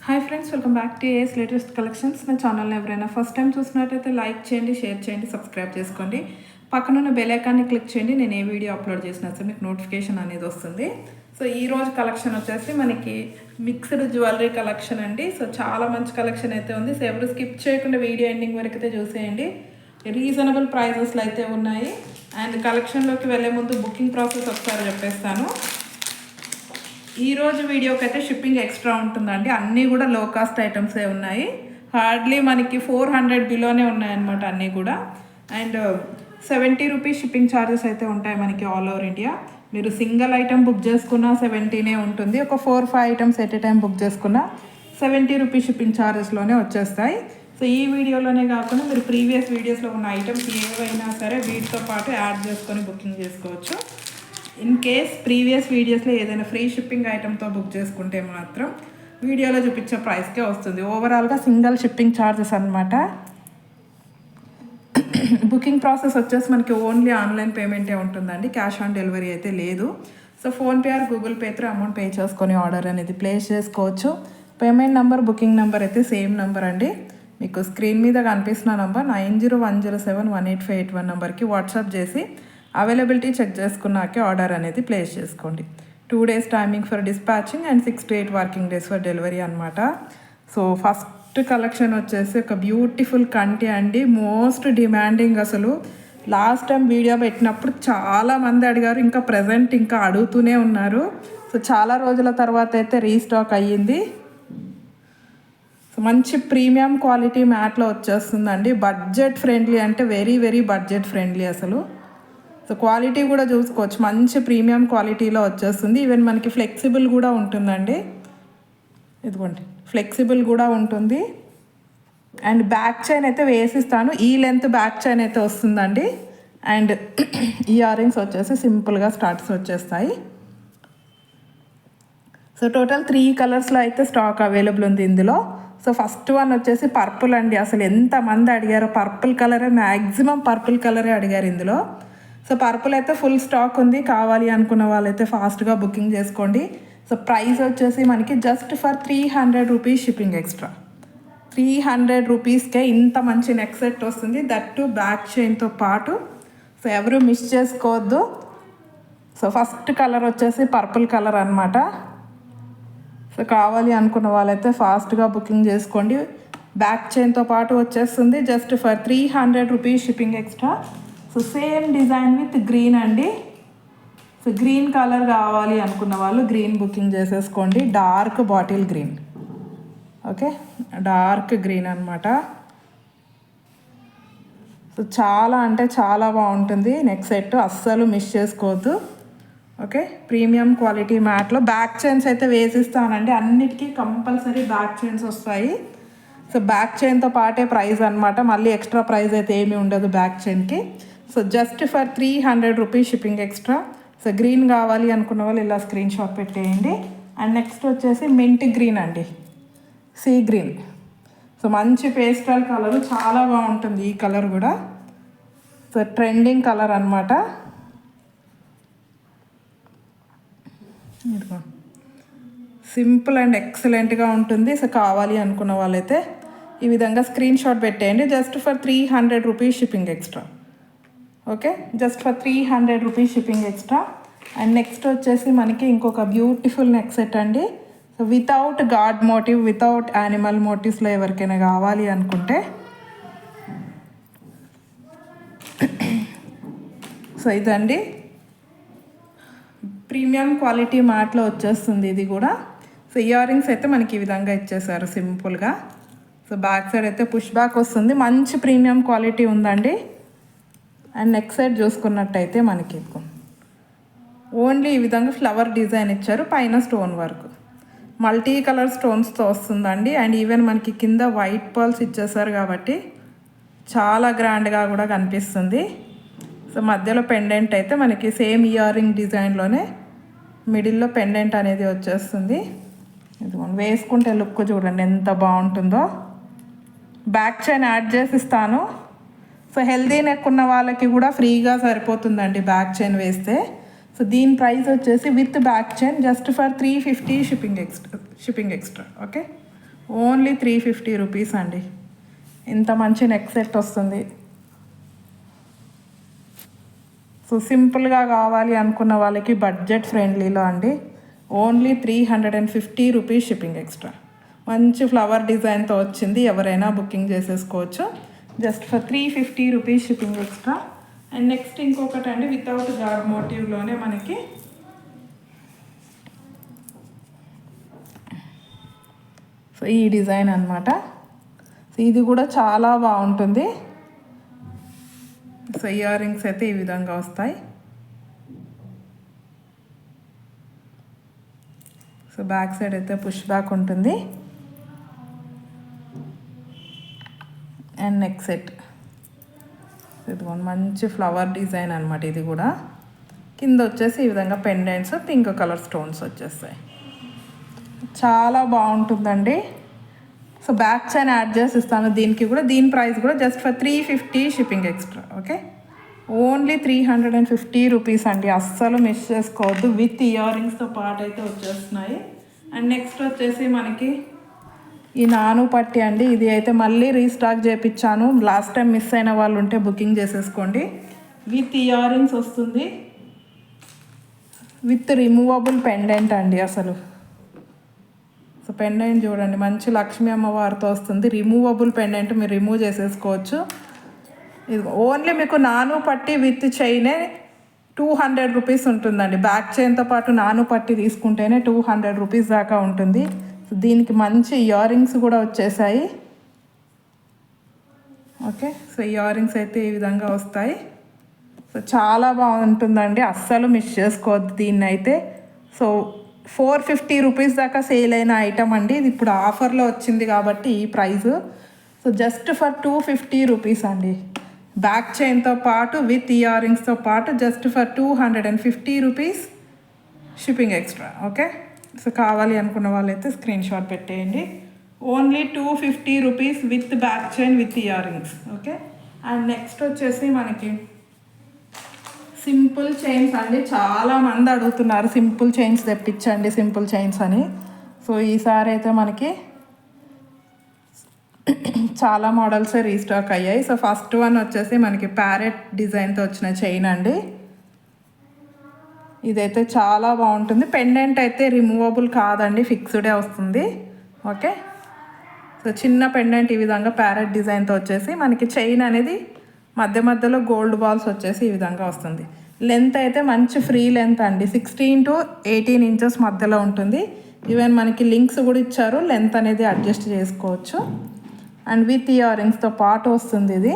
Hi friends, welcome back to AS latest collections. నా ఛానల్ని ఎవరైనా ఫస్ట్ టైం చూసినట్టయితే లైక్ చేయండి, షేర్ చేయండి, సబ్స్క్రైబ్ చేసుకోండి. పక్కనున్న బెల్ ఐకాన్ని క్లిక్ చేయండి. నేను ఏ వీడియో అప్లోడ్ చేసినా సరే మీకు నోటిఫికేషన్ అనేది వస్తుంది. సో ఈ రోజు కలెక్షన్ వచ్చేసి మనకి మిక్స్డ్ జ్యువెలరీ కలెక్షన్ అండి. సో చాలా మంచి కలెక్షన్ అయితే ఉంది. సో ఎవరు స్కిప్ చేయకుండా వీడియో ఎండింగ్ వరకు అయితే చూసేయండి. రీజనబుల్ ప్రైజెస్లో అయితే ఉన్నాయి. అండ్ కలెక్షన్లోకి వెళ్ళే ముందు బుకింగ్ ప్రాసెస్ ఒకసారి చెప్పేస్తాను. ఈరోజు వీడియోకి అయితే షిప్పింగ్ ఎక్స్ట్రా ఉంటుందండి. అన్నీ కూడా లో కాస్ట్ ఐటమ్సే ఉన్నాయి. హార్డ్లీ మనకి 400 బిలోనే ఉన్నాయన్నమాట అన్నీ కూడా. అండ్ 70 రూపీస్ షిప్పింగ్ ఛార్జెస్ అయితే ఉంటాయి మనకి ఆల్ ఓవర్ ఇండియా. మీరు సింగిల్ ఐటమ్ బుక్ చేసుకున్నా 70నే ఉంటుంది. ఒక 4-5 items at a time book చేసుకున్నా 70 రూపీస్ షిప్పింగ్ ఛార్జెస్లోనే వచ్చేస్తాయి. సో ఈ వీడియోలోనే కాకుండా మీరు ప్రీవియస్ వీడియోస్లో ఉన్న ఐటమ్స్ ఏవైనా సరే వీటితో పాటు యాడ్ చేసుకొని బుకింగ్ చేసుకోవచ్చు. ఇన్ కేస్ ప్రీవియస్ వీడియోస్లో ఏదైనా ఫ్రీ షిప్పింగ్ ఐటమ్తో బుక్ చేసుకుంటే మాత్రం వీడియోలో చూపించే ప్రైస్కే వస్తుంది. ఓవరాల్గా సింగిల్ షిప్పింగ్ ఛార్జెస్ అనమాట. బుకింగ్ ప్రాసెస్ వచ్చేసి మనకి ఓన్లీ ఆన్లైన్ పేమెంటే ఉంటుందండి. క్యాష్ ఆన్ డెలివరీ అయితే లేదు. So PhonePe are Google pay through amount pay చేసుకొని ఆర్డర్ అనేది ప్లేస్ చేసుకోవచ్చు. పేమెంట్ నెంబర్, బుకింగ్ నెంబర్ అయితే సేమ్ నెంబర్ అండి. మీకు స్క్రీన్ మీద కనిపిస్తున్న నెంబర్ 9010718581 నెంబర్కి వాట్సాప్ చేసి అవైలబిలిటీ చెక్ చేసుకున్నాకే ఆర్డర్ అనేది ప్లేస్ చేసుకోండి. 2 days timing for dispatching and 6 to 8 working days for delivery అనమాట. సో ఫస్ట్ కలెక్షన్ వచ్చేసి ఒక బ్యూటిఫుల్ కంటి అండి. Most demanding. అసలు లాస్ట్ టైం వీడియో పెట్టినప్పుడు చాలామంది అడిగారు, ఇంకా ప్రజెంట్ ఇంకా అడుగుతూనే ఉన్నారు. సో చాలా రోజుల తర్వాత అయితే రీస్టాక్ అయ్యింది. సో మంచి ప్రీమియం క్వాలిటీ మ్యాట్లో వచ్చేస్తుందండి. బడ్జెట్ ఫ్రెండ్లీ అంటే వెరీ వెరీ బడ్జెట్ ఫ్రెండ్లీ అసలు. సో క్వాలిటీ కూడా చూసుకోవచ్చు, మంచి ప్రీమియం క్వాలిటీలో వచ్చేస్తుంది. ఈవెన్ మనకి ఫ్లెక్సిబుల్ కూడా ఉంటుందండి. ఇదిగోండి, ఫ్లెక్సిబుల్ కూడా ఉంటుంది. అండ్ బ్యాక్ చైన్ అయితే వేసిస్తాను. ఈ లెంత్ బ్యాక్ చైన్ అయితే వస్తుందండి. అండ్ ఇయర్ రింగ్స్ వచ్చేసి సింపుల్గా స్టార్ట్స్ వచ్చేస్తాయి. సో టోటల్ 3 కలర్స్లో అయితే స్టాక్ అవైలబుల్ ఉంది ఇందులో. సో ఫస్ట్ వన్ వచ్చేసి పర్పుల్ అండి. అసలు ఎంతమంది అడిగారో పర్పుల్ కలరే, మ్యాక్సిమం పర్పుల్ కలరే అడిగారు ఇందులో. సో పర్పుల్ అయితే ఫుల్ స్టాక్ ఉంది. కావాలి అనుకున్న వాళ్ళైతే ఫాస్ట్గా బుకింగ్ చేసుకోండి. సో ప్రైస్ వచ్చేసి మనకి just for 300 rupees shipping extra. 300 రూపీస్కే ఇంత మంచి నెక్ సెట్ వస్తుంది, దట్ టు బ్యాక్ చైన్తో పాటు. సో ఎవరు మిస్ చేసుకోవద్దు. సో ఫస్ట్ కలర్ వచ్చేసి పర్పుల్ కలర్ అనమాట. సో కావాలి అనుకున్న వాళ్ళైతే ఫాస్ట్గా బుకింగ్ చేసుకోండి. బ్యాక్ చైన్తో పాటు వచ్చేస్తుంది just for 300 rupees shipping extra. So same design with green అండి. సో గ్రీన్ కలర్ కావాలి అనుకున్న వాళ్ళు గ్రీన్ బుకింగ్ చేసేసుకోండి. Dark bottle green. Okay, dark green అనమాట. సో చాలా అంటే చాలా బాగుంటుంది నెక్ సెట్, అస్సలు మిస్ చేసుకోవద్దు. ఓకే, ప్రీమియం క్వాలిటీ మ్యాట్లో బ్యాక్ చైన్స్ అయితే వేసిస్తానండి. అన్నిటికీ కంపల్సరీ బ్యాక్ చైన్స్ వస్తాయి. సో బ్యాక్ చైన్తో పాటే ప్రైస్ అనమాట. మళ్ళీ ఎక్స్ట్రా ప్రైస్ అయితే ఏమీ ఉండదు బ్యాక్ చైన్కి. So just for 300 rupees shipping extra. So green కావాలి అనుకున్న వాళ్ళు ఇలా స్క్రీన్ షాట్ పెట్టేయండి. అండ్ నెక్స్ట్ వచ్చేసి మింట్ గ్రీన్ అండి, సీ గ్రీన్. సో మంచి పేస్టల్ కలరు, చాలా బాగుంటుంది ఈ కలర్ కూడా. సో ట్రెండింగ్ కలర్ అనమాట. సింపుల్ అండ్ ఎక్సలెంట్గా ఉంటుంది. సో కావాలి అనుకున్న వాళ్ళైతే ఈ విధంగా స్క్రీన్ షాట్ పెట్టేయండి. Just for 300 rupees shipping extra. Okay, just for 300 rupees shipping extra. And next వచ్చేసి మనకి ఇంకొక బ్యూటిఫుల్ నెక్ సెట్ అండి. So without god motive, without animal మోటివ్స్లో ఎవరికైనా కావాలి అనుకుంటే సో ఇదండి ప్రీమియం క్వాలిటీ మ్యాట్లో వచ్చేస్తుంది ఇది కూడా. సో ఇయర్ రింగ్స్ అయితే మనకి ఈ విధంగా ఇచ్చేసారు సింపుల్గా. సో బ్యాక్ సైడ్ అయితే పుష్ బ్యాక్ వస్తుంది. మంచి ప్రీమియం క్వాలిటీ ఉందండి. అండ్ నెక్ సైడ్ చూసుకున్నట్టయితే మనకి ఓన్లీ ఈ విధంగా ఫ్లవర్ డిజైన్ ఇచ్చారు, పైన స్టోన్ వర్క్, మల్టీ కలర్ స్టోన్స్తో వస్తుందండి. అండ్ ఈవెన్ మనకి కింద వైట్ పర్ల్స్ ఇచ్చేసారు కాబట్టి చాలా గ్రాండ్గా కూడా కనిపిస్తుంది. సో మధ్యలో పెండెంట్ అయితే మనకి సేమ్ ఇయర్ రింగ్ డిజైన్లోనే మిడిల్లో పెండెంట్ అనేది వచ్చేస్తుంది. ఇది వేసుకుంటే లుక్ చూడండి ఎంత బాగుంటుందో. బ్యాక్ చైన్ యాడ్ చేసి ఇస్తాను. సో హెల్దీ నెక్ ఉన్న వాళ్ళకి కూడా ఫ్రీగా సరిపోతుందండి బ్యాక్ చైన్ వేస్తే. సో దీని ప్రైస్ వచ్చేసి with back chain just for 350 shipping extra. Okay, only 350 rupees అండి. ఇంత మంచి నెక్ సెట్ వస్తుంది. సో సింపుల్గా కావాలి అనుకున్న వాళ్ళకి బడ్జెట్ ఫ్రెండ్లీలో అండి. Only 350 rupees shipping extra. మంచి ఫ్లవర్ డిజైన్తో వచ్చింది. ఎవరైనా బుకింగ్ చేసేసుకోవచ్చు. Just for 350 rupees shipping extra. And next ఇంకొకటి అండి, వితౌట్ గాడ్ మోటివ్లోనే మనకి సో ఈ డిజైన్ అనమాట. సో ఇది కూడా చాలా బాగుంటుంది. సో ఇయర్ రింగ్స్ అయితే ఈ విధంగా వస్తాయి. సో బ్యాక్ సైడ్ అయితే పుష్ బ్యాక్ ఉంటుంది. అండ్ నెక్ సెట్ ఇది మంచి ఫ్లవర్ డిజైన్ అనమాట. ఇది కూడా కింద వచ్చేసి ఈ విధంగా పెండెంట్స్ పింక్ కలర్ స్టోన్స్ వచ్చేస్తాయి. చాలా బాగుంటుందండి. సో బ్యాక్ చైన్ యాడ్ చేసి ఇస్తాను దీనికి కూడా. దీని ప్రైస్ కూడా just for 350 shipping extra. Okay, only 350 rupees అండి. అస్సలు మిస్ చేసుకోవద్దు. విత్ ఇయర్ రింగ్స్తో పాటు అయితే వచ్చేస్తున్నాయి. అండ్ నెక్స్ట్ వచ్చేసి మనకి ఈ నాను పట్టి అండి. ఇది అయితే మళ్ళీ రీస్టాక్ చేయించాను. లాస్ట్ టైం మిస్ అయిన వాళ్ళు ఉంటే బుకింగ్ చేసేసుకోండి. విత్ ఇయర్ రింగ్స్ వస్తుంది, విత్ రిమూవబుల్ పెండెంట్ అండి. అసలు సో పెండెంట్ చూడండి, మంచి లక్ష్మీ అమ్మవారితో వస్తుంది. రిమూవబుల్ పెండెంట్, మీరు రిమూవ్ చేసేసుకోవచ్చు. ఇది ఓన్లీ మీకు నాను పట్టి విత్ చైనే 200 రూపీస్ ఉంటుందండి. బ్యాక్ చైన్తో పాటు నాను పట్టి తీసుకుంటేనే 200 రూపీస్ దాకా ఉంటుంది. సో దీనికి మంచి ఇయర్ రింగ్స్ కూడా వచ్చేసాయి. ఓకే, సో ఇయర్ రింగ్స్ అయితే ఈ విధంగా వస్తాయి. సో చాలా బాగుంటుందండి. అస్సలు మిస్ చేసుకోవద్దు దీన్ని అయితే. సో 450 రూపీస్ దాకా సేల్ అయిన ఐటమ్ అండి. ఇది ఇప్పుడు ఆఫర్లో వచ్చింది కాబట్టి ఈ price. So just for 250 rupees అండి. బ్యాక్ చైన్తో పాటు విత్ ఇయర్ రింగ్స్తో పాటు just for 250 rupees shipping extra. Okay, so కావాలి అనుకున్న వాళ్ళైతే స్క్రీన్ షాట్ పెట్టేయండి. Only 250 rupees with back chain with earrings. Okay, and next వచ్చేసి మనకి సింపుల్ చైన్స్ అండి. చాలామంది అడుగుతున్నారు సింపుల్ చైన్స్ తెప్పించండి, సింపుల్ చైన్స్ అని. సో ఈసారి అయితే మనకి చాలా మోడల్స్ రీస్టాక్ అయ్యాయి. సో ఫస్ట్ వన్ వచ్చేసి మనకి ప్యారెట్ డిజైన్తో వచ్చిన చైన్ అండి. ఇదైతే చాలా బాగుంటుంది. పెండెంట్ అయితే రిమూవబుల్ కాదండి, ఫిక్స్డే వస్తుంది. ఓకే, సో చిన్న పెండెంట్ ఈ విధంగా ప్యారెట్ డిజైన్తో వచ్చేసి మనకి చైన్ అనేది మధ్య మధ్యలో గోల్డ్ బాల్స్ వచ్చేసి ఈ విధంగా వస్తుంది. లెంత్ అయితే మంచి ఫ్రీ లెంత్ అండి. 16 to 18 ఇంచెస్ మధ్యలో ఉంటుంది. ఈవెన్ మనకి లింక్స్ కూడా ఇచ్చారు, లెంత్ అనేది అడ్జస్ట్ చేసుకోవచ్చు. అండ్ విత్ ఇయర్ రింగ్స్తో పాటు వస్తుంది ఇది.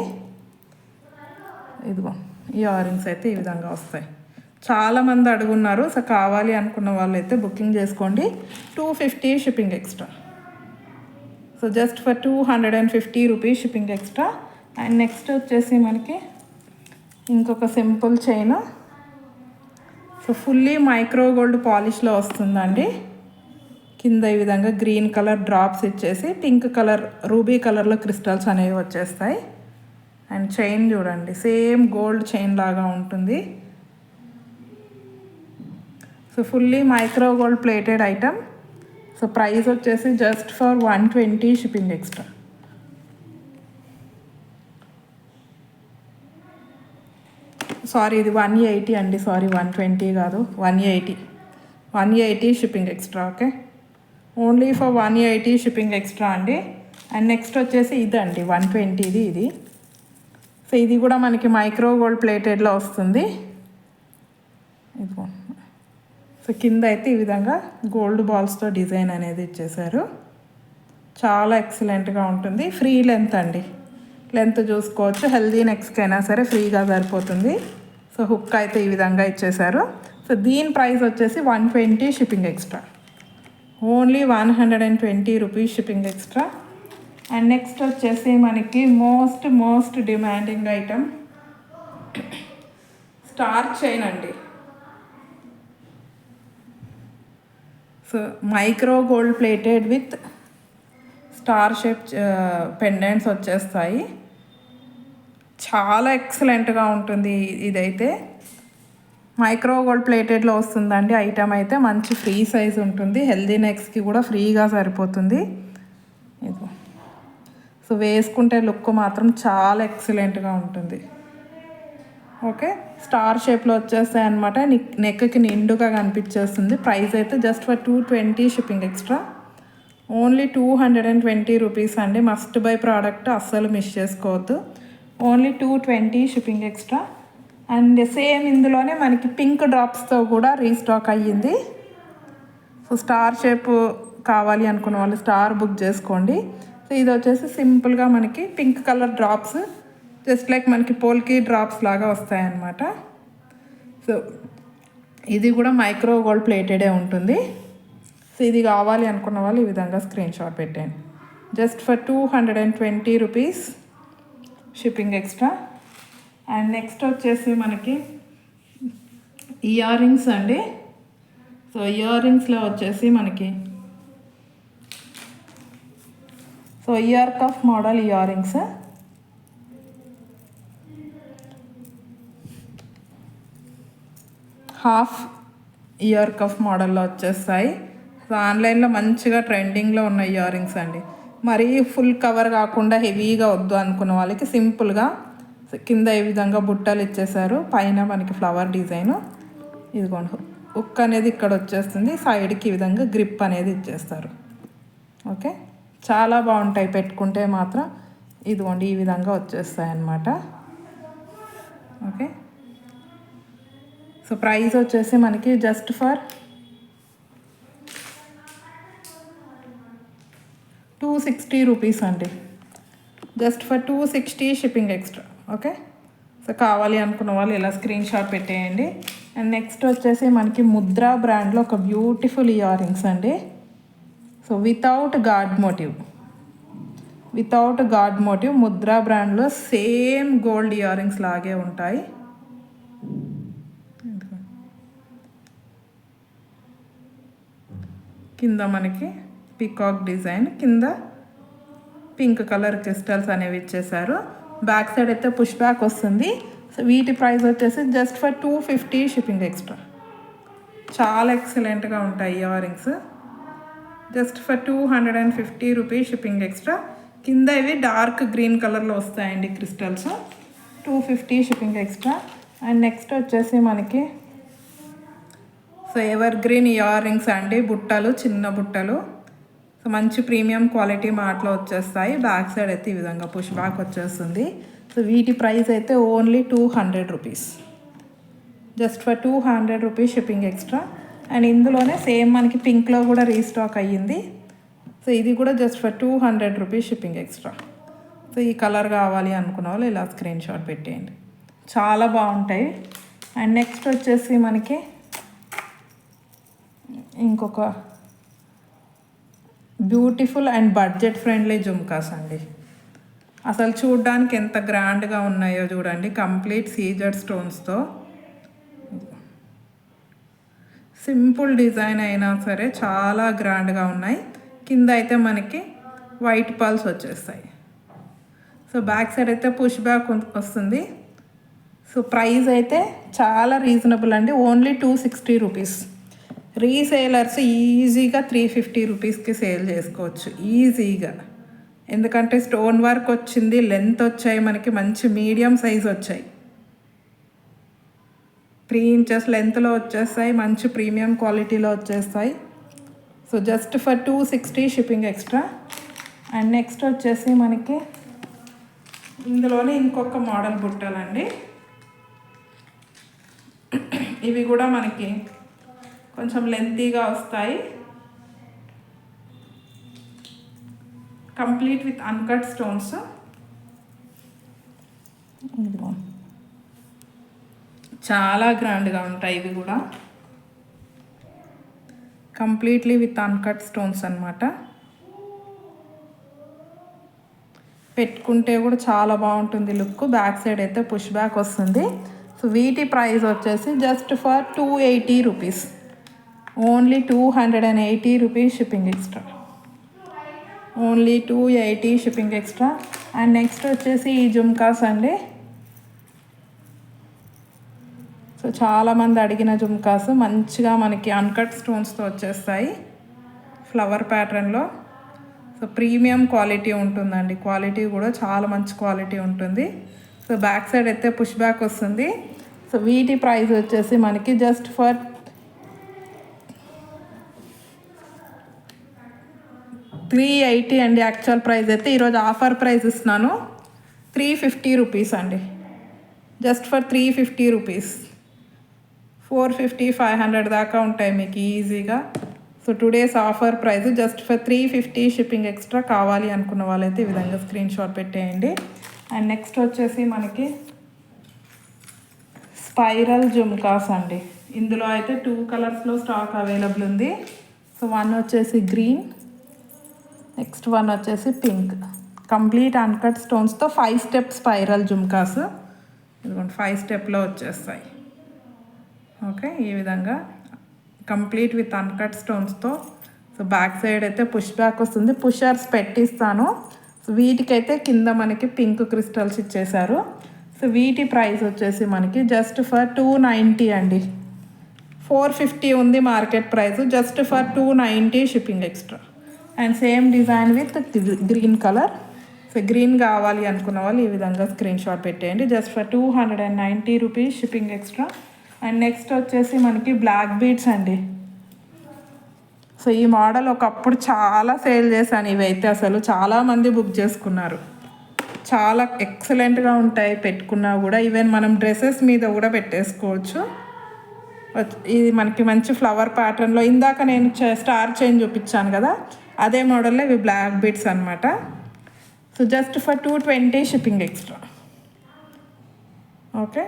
ఇదిగో ఇయర్ రింగ్స్ అయితే ఈ విధంగా వస్తాయి. చాలామంది అడుగున్నారు. సో కావాలి అనుకున్న వాళ్ళు అయితే బుకింగ్ చేసుకోండి. 250 shipping extra. So just for 250 rupees shipping extra. And next వచ్చేసి మనకి ఇంకొక simple chain. So fully micro gold పాలిష్లో వస్తుందండి. కింద ఈ విధంగా గ్రీన్ కలర్ డ్రాప్స్ ఇచ్చేసి పింక్ కలర్ రూబీ కలర్లో క్రిస్టల్స్ అనేవి వచ్చేస్తాయి. అండ్ చైన్ చూడండి, సేమ్ గోల్డ్ చైన్ లాగా ఉంటుంది. So fully micro gold plated item. So price వచ్చేసి just for 120 shipping extra. Sorry, ఇది 180 అండి. సారీ, 120 కాదు, 180 shipping extra. Okay, only for 180 shipping extra అండి. అండ్ నెక్స్ట్ వచ్చేసి ఇదండి 120 ఇది. సో ఇది కూడా మనకి మైక్రో గోల్డ్ ప్లేటెడ్లో వస్తుంది. ఇదిగో, సో కింద అయితే ఈ విధంగా గోల్డ్ బాల్స్తో డిజైన్ అనేది ఇచ్చేసారు. చాలా ఎక్సలెంట్గా ఉంటుంది. ఫ్రీ లెంత్ అండి, లెంత్ చూసుకోవచ్చు. హెల్దీ నెక్స్కి అయినా సరే ఫ్రీగా సరిపోతుంది. సో హుక్ అయితే ఈ విధంగా ఇచ్చేసారు. సో దీని ప్రైస్ వచ్చేసి 120 shipping extra. Only 120 rupees shipping extra. And next వచ్చేసి మనకి most demanding item star chain అండి. So micro gold plated with star shape pendants వచ్చేస్తాయి. చాలా ఎక్సలెంట్గా ఉంటుంది. ఇదైతే మైక్రో గోల్డ్ ప్లేటెడ్లో వస్తుందండి. ఐటమ్ అయితే మంచి ఫ్రీ సైజ్ ఉంటుంది. హెల్దీ నెక్స్కి కూడా ఫ్రీగా సరిపోతుంది. ఇది సో వేసుకుంటే లుక్ మాత్రం చాలా ఎక్సలెంట్గా ఉంటుంది. ఓకే, స్టార్ షేప్లో వచ్చేస్తాయి అనమాట. నెక్కి నిండుగా కనిపించేస్తుంది. ప్రైస్ అయితే just for 220 shipping extra. Only 220 rupees అండి. మస్ట్ బై ప్రోడక్ట్, అస్సలు మిస్ చేసుకోవద్దు. Only 220 shipping extra. And same ఇందులోనే మనకి పింక్ డ్రాప్స్తో కూడా రీస్టాక్ అయ్యింది. సో స్టార్ షేప్ కావాలి అనుకున్న వాళ్ళు స్టార్ బుక్ చేసుకోండి. సో ఇది వచ్చేసి సింపుల్గా మనకి pink colour drops, just like మనకి పోల్కి డ్రాప్స్ లాగా వస్తాయన్నమాట. సో ఇది కూడా మైక్రో గోల్డ్ ప్లేటెడే ఉంటుంది. సో ఇది కావాలి అనుకున్న వాళ్ళు ఈ విధంగా స్క్రీన్ షాట్ పెట్టండి. Just for 220 rupees shipping extra. And next వచ్చేసి మనకి ఇయర్ రింగ్స్ అండి. సో ఇయర్ రింగ్స్లో వచ్చేసి మనకి ear cuff model earrings. Half ear cuff మోడల్లో వచ్చేస్తాయి. సో ఆన్లైన్లో మంచిగా ట్రెండింగ్లో ఉన్న ఇయర్ రింగ్స్ అండి. మరీ ఫుల్ కవర్ కాకుండా హెవీగా వద్దు అనుకున్న వాళ్ళకి సింపుల్గా కింద ఈ విధంగా బుట్టలు ఇచ్చేసారు. పైన మనకి ఫ్లవర్ డిజైను, ఇదిగోండి హుక్ అనేది ఇక్కడ వచ్చేస్తుంది. సైడ్కి ఈ విధంగా గ్రిప్ అనేది ఇచ్చేస్తారు. ఓకే, చాలా బాగుంటాయి పెట్టుకుంటే మాత్రం. ఇదిగోండి ఈ విధంగా వచ్చేస్తాయి అన్నమాట. ఓకే, సో ప్రైస్ వచ్చేసి మనకి జస్ట్ ఫర్ 260 రూపీస్ అండి. Just for 260 shipping extra. Okay, so కావాలి అనుకున్న వాళ్ళు ఇలా స్క్రీన్ షాట్ పెట్టేయండి. అండ్ నెక్స్ట్ వచ్చేసి మనకి ముద్రా బ్రాండ్లో ఒక బ్యూటిఫుల్ ఇయర్ రింగ్స్ అండి. So without god motif Mudra బ్రాండ్లో సేమ్ గోల్డ్ ఇయర్ రింగ్స్ లాగే ఉంటాయి. కింద మనకి పీకాక్ డిజైన్, కింద పింక్ కలర్ క్రిస్టల్స్ అనేవి ఇచ్చేసారు. బ్యాక్ సైడ్ అయితే పుష్ బ్యాక్ వస్తుంది. సో వీటి ప్రైస్ వచ్చేసి జస్ట్ ఫర్ 250 షిప్పింగ్ ఎక్స్ట్రా. చాలా ఎక్సలెంట్గా ఉంటాయి ear rings. Just for 250 rupees shipping extra. కింద ఇవి డార్క్ గ్రీన్ కలర్లో వస్తాయండి crystals. 250 shipping extra. And next వచ్చేసి మనకి so ever green ear rings అండి. బుట్టలు, చిన్న బుట్టలు. సో మంచి ప్రీమియం క్వాలిటీ మాటలో వచ్చేస్తాయి. బ్యాక్ సైడ్ అయితే ఈ విధంగా పుష్ బ్యాక్ వచ్చేస్తుంది. సో వీటి ప్రైస్ అయితే only 200 rupees. Just for 200 rupees shipping extra. And ఇందులోనే సేమ్ మనకి పింక్లో కూడా రీస్టాక్ అయ్యింది. సో ఇది కూడా just for 200 rupees shipping extra. So ఈ కలర్ కావాలి అనుకున్న వాళ్ళు ఇలా స్క్రీన్ షాట్ పెట్టేయండి. చాలా బాగుంటాయి. అండ్ నెక్స్ట్ వచ్చేసి మనకి ఇంకొక beautiful and budget friendly jhumkas అండి. అసలు చూడ్డానికి ఎంత గ్రాండ్గా ఉన్నాయో చూడండి. కంప్లీట్ సీజర్ స్టోన్స్తో సింపుల్ డిజైన్ అయినా సరే చాలా గ్రాండ్గా ఉన్నాయి. కింద అయితే మనకి వైట్ పల్స్ వచ్చేస్తాయి. సో బ్యాక్ సైడ్ అయితే పుష్ బ్యాక్ వస్తుంది. సో ప్రైస్ అయితే చాలా రీజనబుల్ అండి. Only 260 rupees. రీసేలర్స్ ఈజీగా 350 రూపీస్కి సేల్ చేసుకోవచ్చు ఈజీగా. ఎందుకంటే స్టోన్ వర్క్ వచ్చింది, లెంత్ వచ్చాయి, మనకి మంచి మీడియం సైజ్ వచ్చాయి. 3 ఇంచెస్ లెంత్లో వచ్చేస్తాయి, మంచి ప్రీమియం క్వాలిటీలో వచ్చేస్తాయి. So just for 260 shipping extra. And next వచ్చేసి మనకి ఇందులోనే ఇంకొక మోడల్ బుట్టలండి. ఇవి కూడా మనకి కొంచెం లెంతీగా వస్తాయి. Complete with uncut stones. చాలా గ్రాండ్గా ఉంటాయి ఇవి కూడా. కంప్లీట్లీ విత్ అన్కట్ స్టోన్స్ అన్నమాట. పెట్టుకుంటే కూడా చాలా బాగుంటుంది లుక్. బ్యాక్ సైడ్ అయితే పుష్ బ్యాక్ వస్తుంది. సో వీటి ప్రైస్ వచ్చేసి just for 280 rupees. Only 280 rupees shipping extra. Only 280 shipping extra. And next వచ్చేసి ఈ జుమ్కాస్ అండి. సో చాలామంది అడిగిన జుమ్కాస్ మంచిగా మనకి అన్కట్ స్టోన్స్తో వచ్చేస్తాయి ఫ్లవర్ ప్యాటర్న్లో. సో ప్రీమియం క్వాలిటీ ఉంటుందండి, క్వాలిటీ కూడా చాలా మంచి క్వాలిటీ ఉంటుంది. సో బ్యాక్ సైడ్ అయితే పుష్ బ్యాక్ వస్తుంది. సో వీటి ప్రైస్ వచ్చేసి మనకి జస్ట్ ఫర్ 380 అండి. యాక్చువల్ ప్రైస్ అయితే ఈరోజు ఆఫర్ ప్రైస్ ఇస్తున్నాను 350 రూపీస్ అండి. Just for 350 rupees. 450 500 దాకా ఉంటాయి మీకు ఈజీగా. So today's offer price just for 350. Shipping extra కావాలి అనుకున్న వాళ్ళైతే ఈ విధంగా స్క్రీన్ షాట్ పెట్టేయండి. అండ్ నెక్స్ట్ వచ్చేసి మనకి స్పైరల్ జుమ్కాస్ అండి. ఇందులో అయితే 2 కలర్స్లో స్టాక్ అవైలబుల్ ఉంది. సో వన్ వచ్చేసి గ్రీన్, నెక్స్ట్ వన్ వచ్చేసి పింక్. కంప్లీట్ అన్కట్ స్టోన్స్తో 5 స్టెప్ స్పైరల్ జుమ్కాస్. ఇదిగోండి 5 స్టెప్లో వచ్చేస్తాయి. ఓకే, ఈ విధంగా కంప్లీట్ విత్ అన్కట్ స్టోన్స్తో. సో బ్యాక్ సైడ్ అయితే పుష్ బ్యాక్ వస్తుంది. పుషర్స్ పెట్టిస్తాను. సో వీటికైతే కింద మనకి పింక్ క్రిస్టల్స్ ఇచ్చేసారు. సో వీటి ప్రైస్ వచ్చేసి మనకి జస్ట్ ఫర్ 290 అండి. 450 ఉంది market price, just for 290 shipping extra. And same design with green colour. So green కావాలి అనుకున్న వాళ్ళు ఈ విధంగా స్క్రీన్ షాట్ పెట్టేయండి. Just for 290 rupees shipping extra. And next వచ్చేసి మనకి బ్లాక్ బీడ్స్ అండి. సో ఈ మోడల్ ఒకప్పుడు చాలా సేల్ చేశాను. ఇవైతే అసలు చాలామంది బుక్ చేసుకున్నారు. చాలా ఎక్సలెంట్గా ఉంటాయి పెట్టుకున్నా కూడా. ఈవెన్ మనం డ్రెస్సెస్ మీద కూడా పెట్టేసుకోవచ్చు. ఇది మనకి మంచి ఫ్లవర్ ప్యాటర్న్లో, ఇందాక నేను స్టార్ చైన్ చూపించాను కదా, అదే మోడల్లో ఇవి బ్లాక్ బీడ్స్ అనమాట. So just for 220 shipping extra. Okay,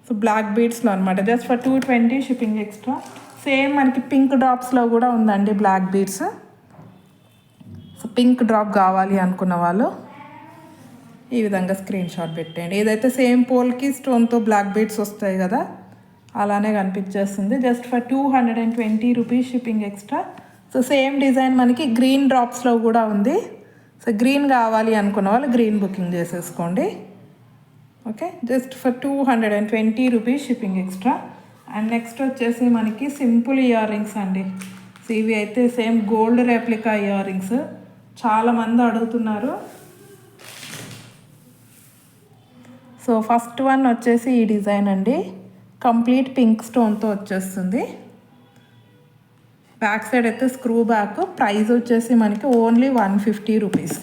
so black బీడ్స్లో అనమాట, just for 220 shipping extra. Same మనకి పింక్ డ్రాప్స్లో కూడా ఉందండి black beads. So pink drop కావాలి అనుకున్న వాళ్ళు ఈ విధంగా స్క్రీన్ షాట్ పెట్టండి. ఏదైతే సేమ్ పోల్కి స్టోన్తో బ్లాక్ బీడ్స్ వస్తాయి కదా, అలానే కనిపించేస్తుంది. Just for 220 rupees shipping extra. So same design మనకి గ్రీన్ డ్రాప్స్లో కూడా ఉంది. సో గ్రీన్ కావాలి అనుకున్న వాళ్ళు గ్రీన్ బుకింగ్ చేసేసుకోండి. Okay, just for 220 rupees shipping extra. And next వచ్చేసి మనకి సింపుల్ ఇయర్ రింగ్స్ అండి. సో ఇవి అయితే same gold replica ear rings, చాలామంది అడుగుతున్నారు. సో ఫస్ట్ వన్ వచ్చేసి ఈ డిజైన్ అండి, కంప్లీట్ పింక్ స్టోన్తో వచ్చేస్తుంది. బ్యాక్ సైడ్ అయితే స్క్రూ బ్యాక్. ప్రైస్ వచ్చేసి మనకి only 150 rupees.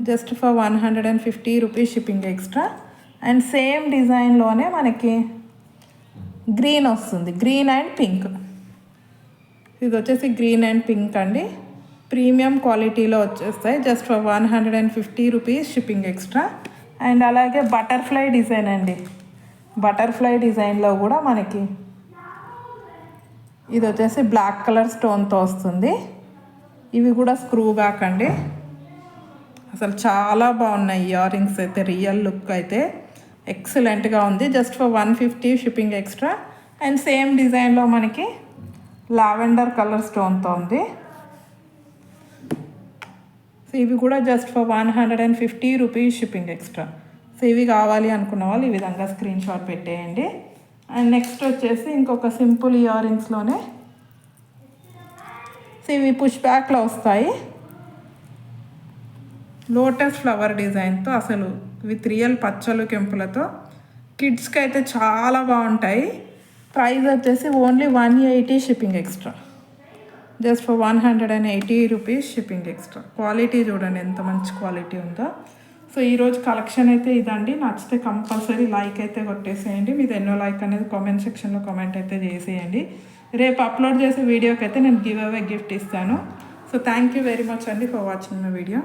Just for 150 rupees shipping extra. And same డిజైన్లోనే మనకి గ్రీన్ వస్తుంది, గ్రీన్ అండ్ పింక్. ఇది వచ్చేసి గ్రీన్ అండ్ పింక్ అండి, ప్రీమియం క్వాలిటీలో వచ్చేస్తాయి. Just for 150 rupees shipping extra. And అలాగే బటర్ఫ్లై డిజైన్ అండి. బటర్ఫ్లై డిజైన్లో కూడా మనకి ఇది వచ్చేసి బ్లాక్ కలర్ స్టోన్తో వస్తుంది. ఇవి కూడా స్క్రూ బ్యాక్ అండి. అసలు చాలా బాగున్నాయి ఇయర్ రింగ్స్ అయితే. రియల్ లుక్ అయితే ఎక్సలెంట్గా ఉంది. Just for 150 shipping extra. And same డిజైన్లో మనకి లావెండర్ కలర్ స్టోన్తో ఉంది. సో ఇవి కూడా just for 150 rupees shipping extra. So ఇవి కావాలి అనుకున్న వాళ్ళు ఈ విధంగా స్క్రీన్ షాట్ పెట్టేయండి. అండ్ నెక్స్ట్ వచ్చేసి ఇంకొక సింపుల్ ఇయర్ రింగ్స్లోనే, సో ఇవి పుష్ బ్యాక్లో వస్తాయి. లోటస్ ఫ్లవర్ డిజైన్తో, అసలు విత్ రియల్ పచ్చలు కెంపులతో కిడ్స్కి అయితే చాలా బాగుంటాయి. ప్రైస్ వచ్చేసి only 180 shipping extra. Just for 180 rupees shipping extra. Quality చూడండి ఎంత మంచి క్వాలిటీ ఉందో. సో ఈరోజు కలెక్షన్ అయితే ఇదండి. నచ్చితే కంపల్సరీ లైక్ అయితే కొట్టేసేయండి. మీది ఎన్నో లైక్ అనేది కామెంట్ సెక్షన్లో కామెంట్ అయితే చేసేయండి. రేపు అప్లోడ్ చేసే వీడియోకి అయితే నేను గివ్ అవే గిఫ్ట్ ఇస్తాను. So thank you very much అండి ఫర్ వాచింగ్ మై వీడియో.